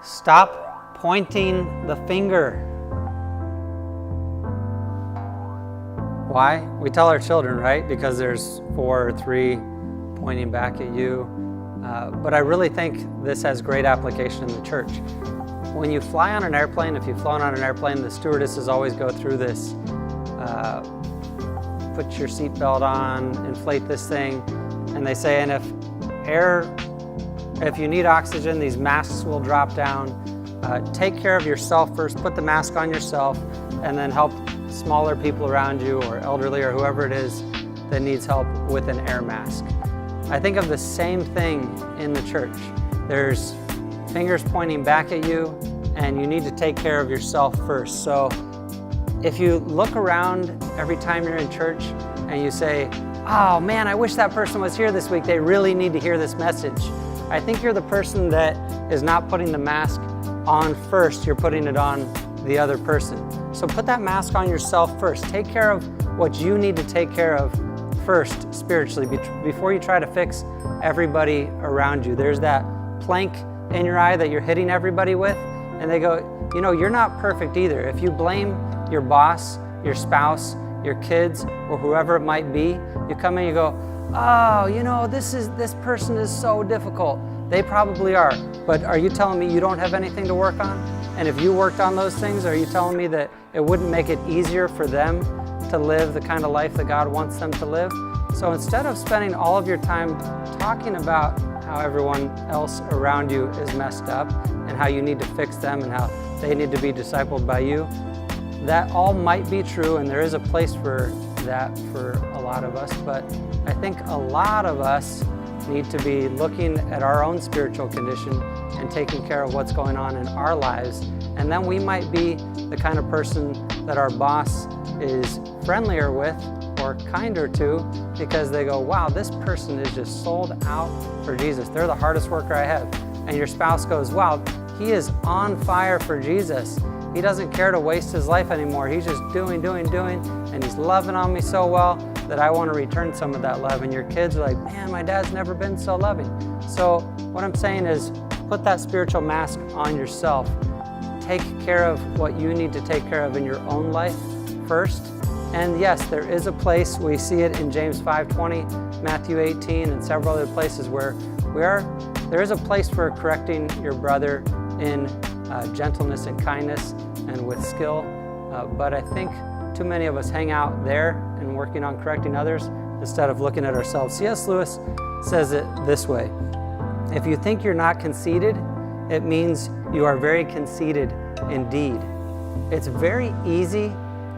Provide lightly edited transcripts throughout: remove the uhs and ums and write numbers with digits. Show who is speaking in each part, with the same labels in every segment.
Speaker 1: Stop pointing the finger. Why? We tell our children, right? Because there's 4 or 3 pointing back at you. But I really think this has great application in the church. When you fly on an airplane, if you've flown on an airplane, the stewardesses always go through this. Put your seatbelt on, inflate this thing, and they say, and if you need oxygen, these masks will drop down. Take care of yourself first, put the mask on yourself, and then help smaller people around you or elderly or whoever it is that needs help with an air mask. I think of the same thing in the church. There's fingers pointing back at you, and you need to take care of yourself first. So if you look around every time you're in church and you say, oh man, I wish that person was here this week, they really need to hear this message, I think you're the person that is not putting the mask on first, you're putting it on the other person. So put that mask on yourself first. Take care of what you need to take care of first spiritually before you try to fix everybody around you. There's that plank in your eye that you're hitting everybody with, and they go, you know, you're not perfect either. If you blame your boss, your spouse, your kids, or whoever it might be, you come in and you go, oh, you know, this person is so difficult. They probably are, but are you telling me you don't have anything to work on? And if you worked on those things, are you telling me that it wouldn't make it easier for them to live the kind of life that God wants them to live? So instead of spending all of your time talking about how everyone else around you is messed up and how you need to fix them and how they need to be discipled by you, that all might be true, and there is a place for that for a lot of us, but I think a lot of us need to be looking at our own spiritual condition and taking care of what's going on in our lives. And then we might be the kind of person that our boss is friendlier with or kinder to, because they go, wow, this person is just sold out for Jesus. They're the hardest worker I have. And your spouse goes, wow, he is on fire for Jesus. He doesn't care to waste his life anymore. He's just doing, and he's loving on me so well that I want to return some of that love. And your kids are like, man, my dad's never been so loving. So what I'm saying is, put that spiritual mask on yourself. Take care of what you need to take care of in your own life first. And yes, there is a place, we see it in James 5:20, Matthew 18, and several other places where there is a place for correcting your brother in gentleness and kindness and with skill. But I think too many of us hang out there and working on correcting others instead of looking at ourselves. C.S. Lewis says it this way: if you think you're not conceited, it means you are very conceited indeed. It's very easy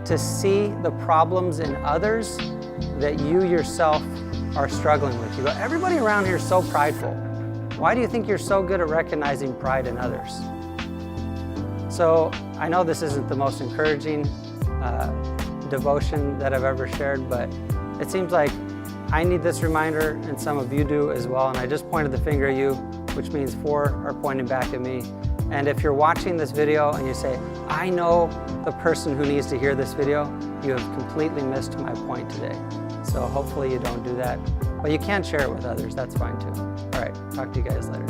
Speaker 1: to see the problems in others that you yourself are struggling with. You go, everybody around here is so prideful. Why do you think you're so good at recognizing pride in others? So I know this isn't the most encouraging devotion that I've ever shared, but it seems like I need this reminder, and some of you do as well. And I just pointed the finger at you, which means 4 are pointing back at me. And if you're watching this video and you say, I know the person who needs to hear this video, you have completely missed my point today. So hopefully you don't do that. But you can share it with others, that's fine too. All right, talk to you guys later.